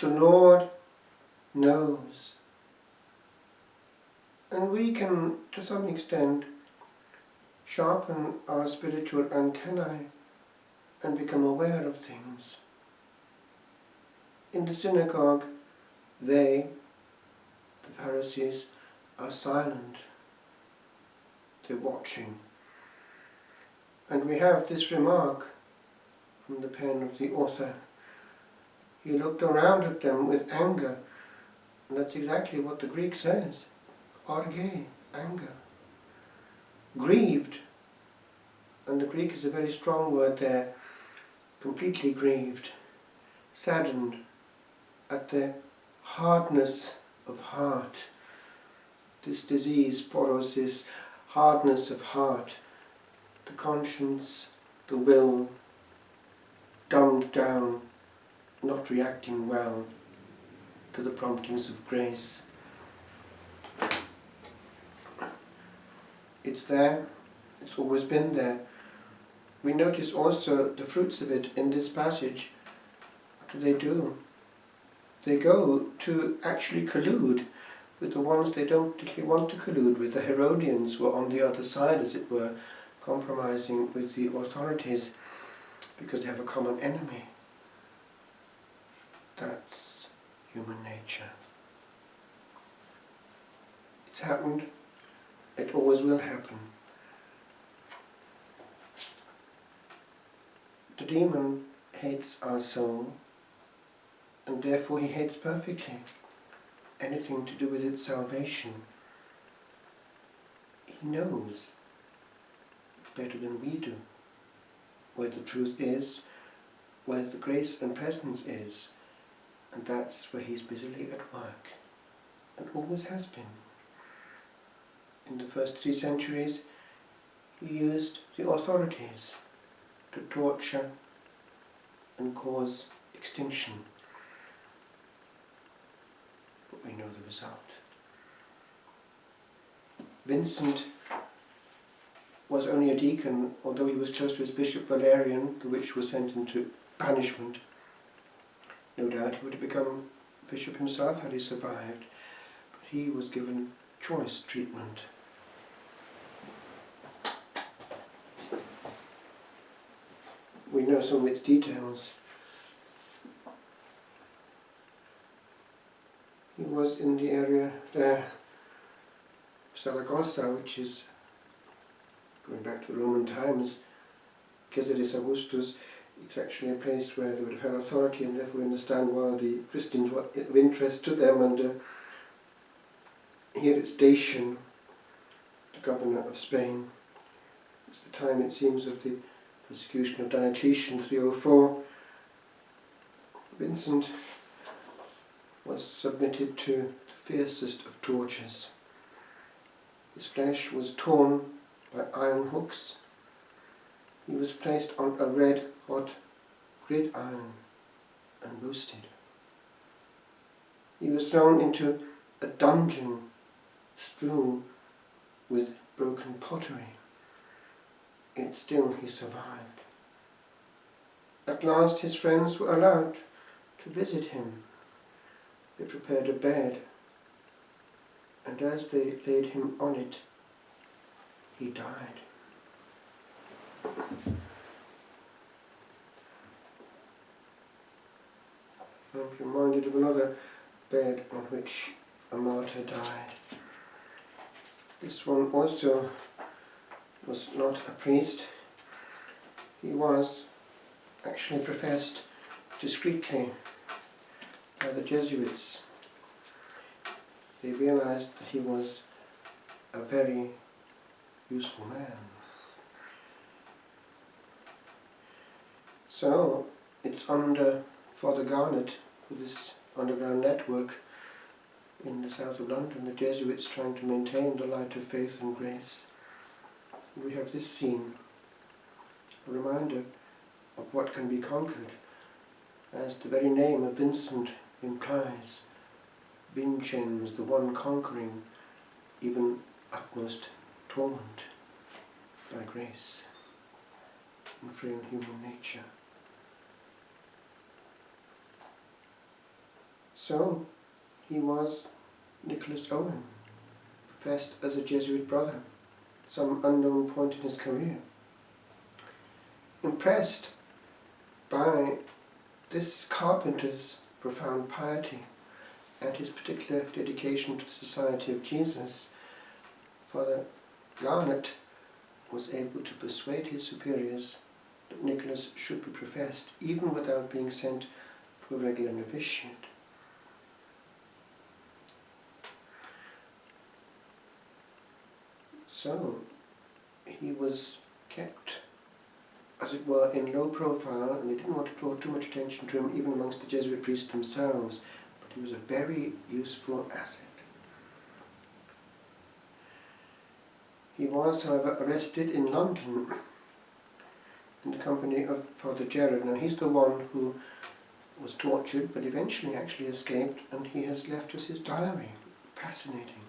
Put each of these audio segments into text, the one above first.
The Lord knows. And we can, to some extent, sharpen our spiritual antennae and become aware of things. In the synagogue, they, the Pharisees, are silent. They're watching. And we have this remark from the pen of the author. He looked around at them with anger. And that's exactly what the Greek says. Orge, anger. Grieved. And the Greek is a very strong word there. Completely grieved. Saddened at the hardness of heart. This disease, porosis, hardness of heart. The conscience, the will, dumbed down, not reacting well to the promptings of grace. It's there, it's always been there. We notice also the fruits of it in this passage. What do they do? They go to actually collude with the ones they don't particularly want to collude with. The Herodians were on the other side, as it were, compromising with the authorities because they have a common enemy. That's human nature. It's happened. It always will happen. The demon hates our soul, and therefore he hates perfectly anything to do with its salvation. He knows better than we do where the truth is, where the grace and presence is, and that's where he's busily at work, and always has been. In the first 3 centuries, he used the authorities to torture and cause extinction. But we know the result. Vincent was only a deacon, although he was close to his bishop Valerian, the which was sent into banishment. No doubt he would have become bishop himself had he survived, but he was given choice treatment. We know some of its details. He was in the area there of Saragossa, which is, going back to Roman times, Caesarius Augustus. It's actually a place where they would have had authority, and therefore we understand why the Christians were of interest to them. And here at Station, the governor of Spain, it's the time, it seems, of the persecution of Diocletian, 304. Vincent was submitted to the fiercest of tortures. His flesh was torn by iron hooks. He was placed on a red-hot gridiron and roasted. He was thrown into a dungeon strewn with broken pottery. Yet still he survived. At last his friends were allowed to visit him. They prepared a bed, and as they laid him on it, he died. I'm reminded of another bed on which a martyr died. This one also was not a priest. He was actually professed discreetly by the Jesuits. They realized that he was a very useful man. So it's under Father Garnet, with this underground network in the south of London, the Jesuits trying to maintain the light of faith and grace. We have this scene, a reminder of what can be conquered, as the very name of Vincent implies. Vincenz, the one conquering even utmost torment by grace in frail human nature. So he was Nicholas Owen, professed as a Jesuit brother at some unknown point in his career. Impressed by this carpenter's profound piety and his particular dedication to the Society of Jesus, Father Garnet was able to persuade his superiors that Nicholas should be professed even without being sent to a regular novitiate. So he was kept, as it were, in low profile, and they didn't want to draw too much attention to him even amongst the Jesuit priests themselves, but he was a very useful asset. He was, however, arrested in London in the company of Father Gerard. Now he's the one who was tortured but eventually actually escaped, and he has left us his diary. Fascinating.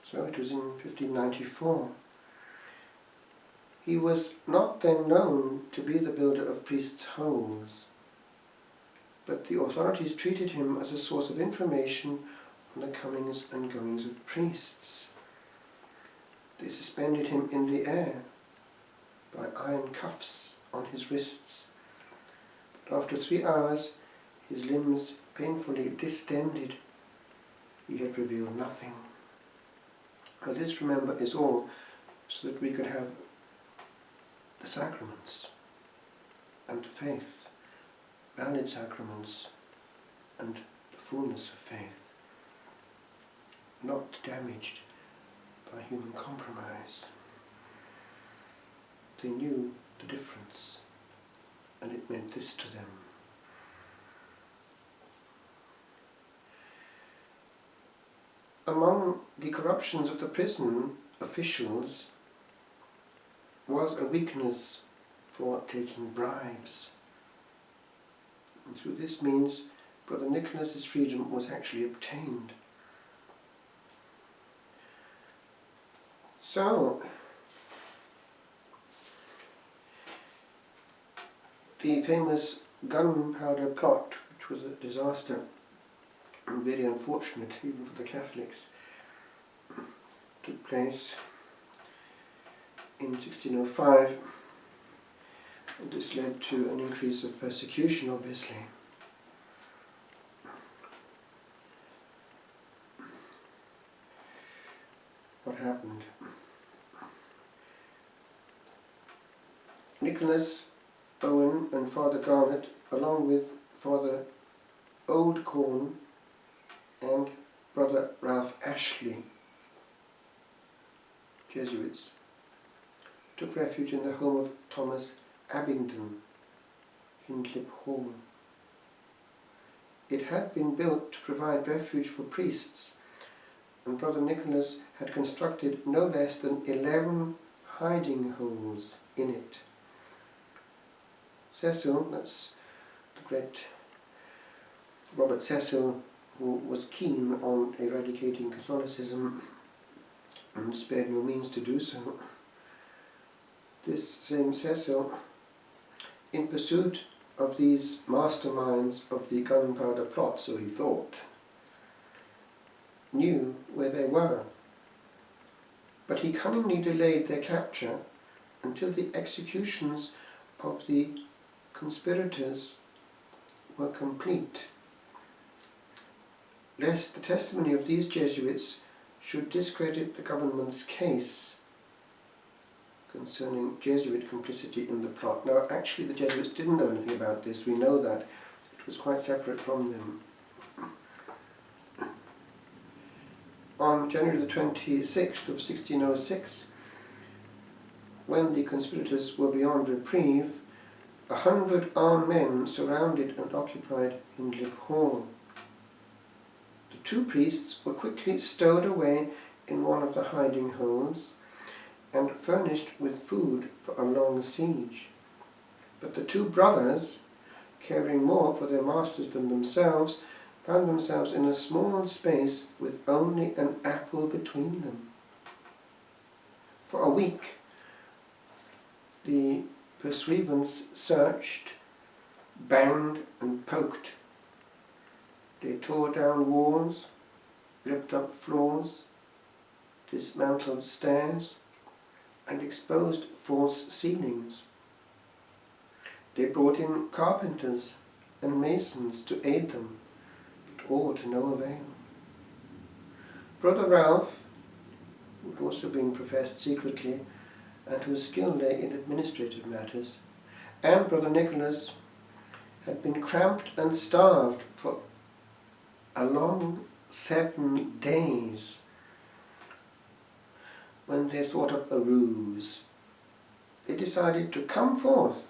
So it was in 1594. He was not then known to be the builder of priests' holes, but the authorities treated him as a source of information on the comings and goings of priests. They suspended him in the air by iron cuffs on his wrists, but after 3 hours, his limbs painfully distended. He had revealed nothing. Now this, remember, is all so that we could have the sacraments and the faith, valid sacraments and the fullness of faith, not damaged by human compromise. They knew the difference, and it meant this to them. Among the corruptions of the prison officials was a weakness for taking bribes. And through this means, Brother Nicholas's freedom was actually obtained. So, the famous gunpowder plot, which was a disaster and very unfortunate even for the Catholics, took place in 1605, and this led to an increase of persecution, obviously. What happened? Nicholas Owen and Father Garnet, along with Father Oldcorn and Brother Ralph Ashley, Jesuits, took refuge in the home of Thomas Abingdon, Hindlip Hall. It had been built to provide refuge for priests, and Brother Nicholas had constructed no less than 11 hiding holes in it. Cecil, that's the great Robert Cecil, who was keen on eradicating Catholicism and spared no means to do so. This same Cecil, in pursuit of these masterminds of the gunpowder plot, so he thought, knew where they were, but he cunningly delayed their capture until the executions of the conspirators were complete, lest the testimony of these Jesuits should discredit the government's case concerning Jesuit complicity in the plot. Now, actually the Jesuits didn't know anything about this, we know that. It was quite separate from them. On January the 26th of 1606, when the conspirators were beyond reprieve, 100 armed men surrounded and occupied Hindlip Hall. The 2 priests were quickly stowed away in one of the hiding holes and furnished with food for a long siege. But the 2 brothers, caring more for their masters than themselves, found themselves in a small space with only an apple between them. For a week, the pursuivants searched, banged and poked, They tore down walls, ripped up floors, dismantled stairs, and exposed false ceilings. They brought in carpenters and masons to aid them, but all to no avail. Brother Ralph, who had also been professed secretly and whose skill lay in administrative matters, and Brother Nicholas had been cramped and starved for a long 7 days when they thought up a ruse. They decided to come forth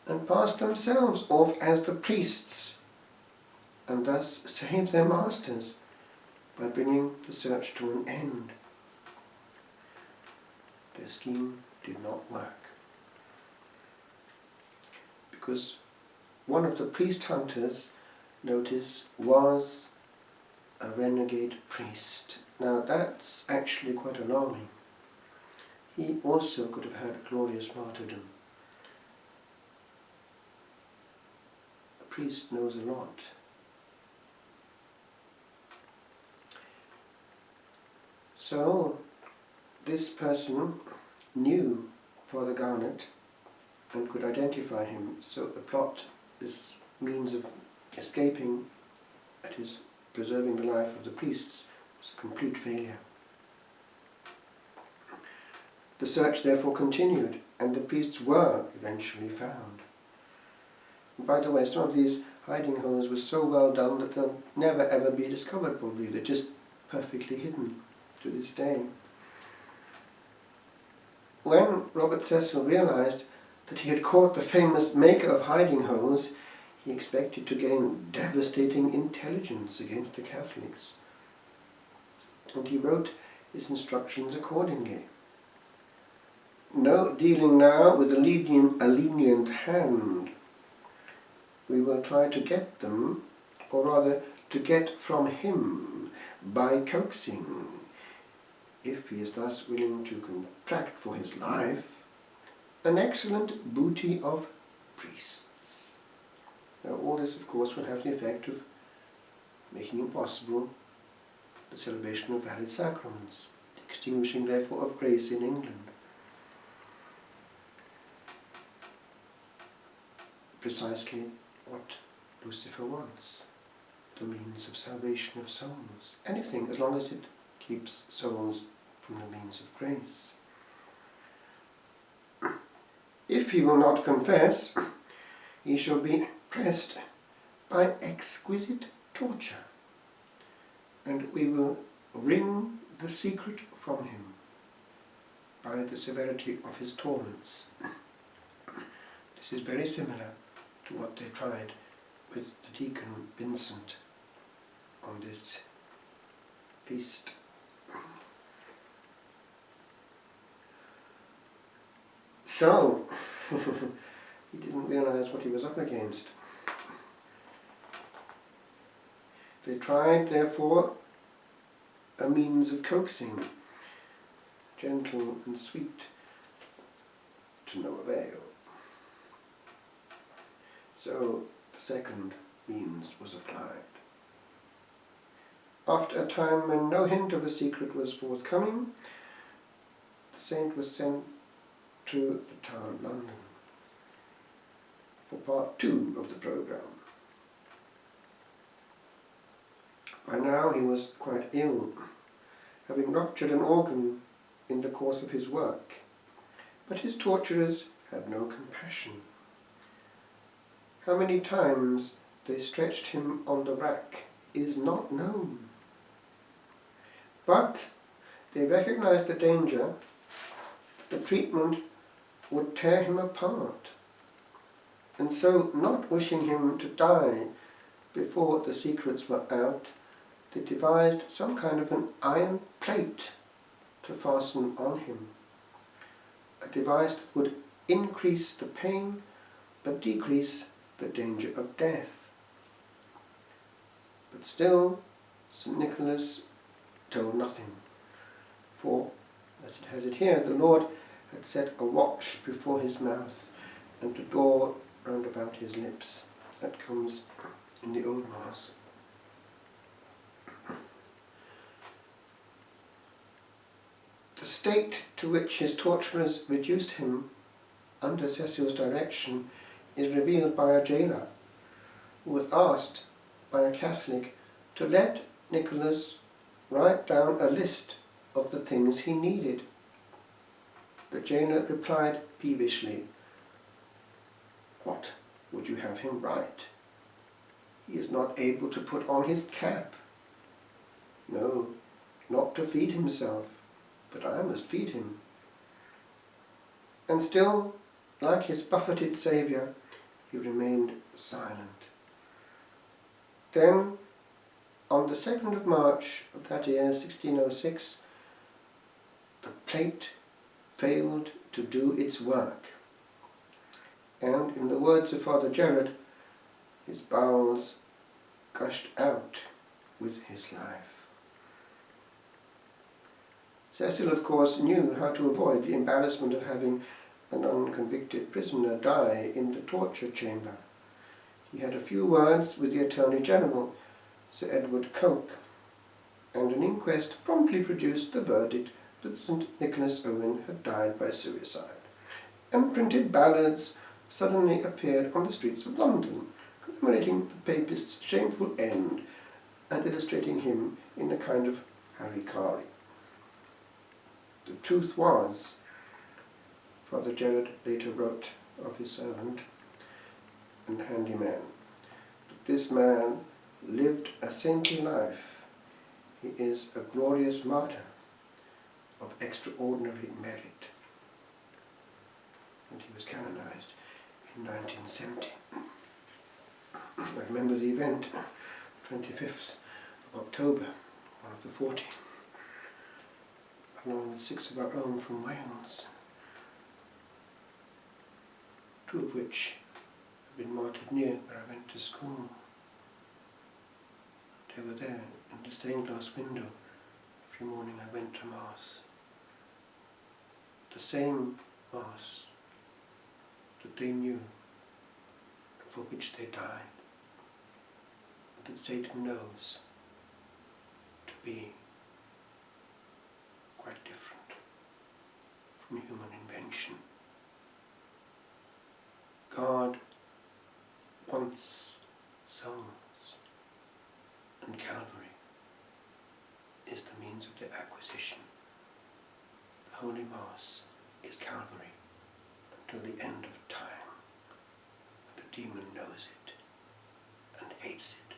and pass themselves off as the priests, and thus save their masters by bringing the search to an end. Their scheme did not work, because one of the priest hunters, notice, was a renegade priest. Now that's actually quite alarming. He also could have had a glorious martyrdom. A priest knows a lot. So this person knew Father Garnet and could identify him, so the plot, this means of escaping, that is, preserving the life of the priests, was a complete failure. The search therefore continued, and the priests were eventually found. And by the way, some of these hiding holes were so well done that they'll never ever be discovered probably. They're just perfectly hidden to this day. When Robert Cecil realized that he had caught the famous maker of hiding holes, he expected to gain devastating intelligence against the Catholics. And he wrote his instructions accordingly. No dealing now with a lenient hand. We will try to get them, or rather to get from him, by coaxing, if he is thus willing to contract for his life, an excellent booty of priests. Now all this, of course, will have the effect of making impossible the celebration of valid sacraments, the extinguishing therefore of grace in England. Precisely what Lucifer wants, the means of salvation of souls. Anything, as long as it keeps souls from the means of grace. If he will not confess, he shall be pressed by exquisite torture, and we will wring the secret from him by the severity of his torments. This is very similar to what they tried with the deacon Vincent on this feast. So, he didn't realize what he was up against. They tried, therefore, a means of coaxing, gentle and sweet, to no avail. So the second means was applied. After a time when no hint of a secret was forthcoming, the saint was sent to the Tower of London for part 2 of the programme. By now he was quite ill, having ruptured an organ in the course of his work, but his torturers had no compassion. How many times they stretched him on the rack is not known. But they recognized the danger. The treatment would tear him apart. And so, not wishing him to die before the secrets were out, they devised some kind of an iron plate to fasten on him. A device that would increase the pain but decrease the danger of death. But still, St. Nicholas told nothing, for, as it has it here, the Lord had set a watch before his mouth and a door round about his lips. That comes in the Old Mass. The state to which his torturers reduced him under Cecil's direction is revealed by a jailer who was asked by a Catholic to let Nicholas write down a list of the things he needed. The jailer replied peevishly, "What would you have him write? He is not able to put on his cap." "No, not to feed himself, but I must feed him." And still, like his buffeted saviour, he remained silent. Then, on the 2nd of March of that year, 1606, the plate failed to do its work, and in the words of Father Gerard, his bowels gushed out with his life. Cecil, of course, knew how to avoid the embarrassment of having an unconvicted prisoner die in the torture chamber. He had a few words with the Attorney General, Sir Edward Coke, and an inquest promptly produced the verdict that St. Nicholas Owen had died by suicide, and printed ballads suddenly appeared on the streets of London, commemorating the Papist's shameful end and illustrating him in a kind of harikari. The truth was, Father Gerard later wrote of his servant and handyman, that this man lived a saintly life. He is a glorious martyr of extraordinary merit. And he was canonized in 1970. I remember the event, 25th of October, one of the 40, along with 6 of our own from Wales, 2 of which had been martyred near where I went to school. They were there in the stained glass window every morning I went to Mass. The same Mass that they knew and for which they died, and that Satan knows to be quite different from human invention. God wants souls, and Calvary is the means of their acquisition. The Holy Mass is Calvary until the end of time. The demon knows it and hates it.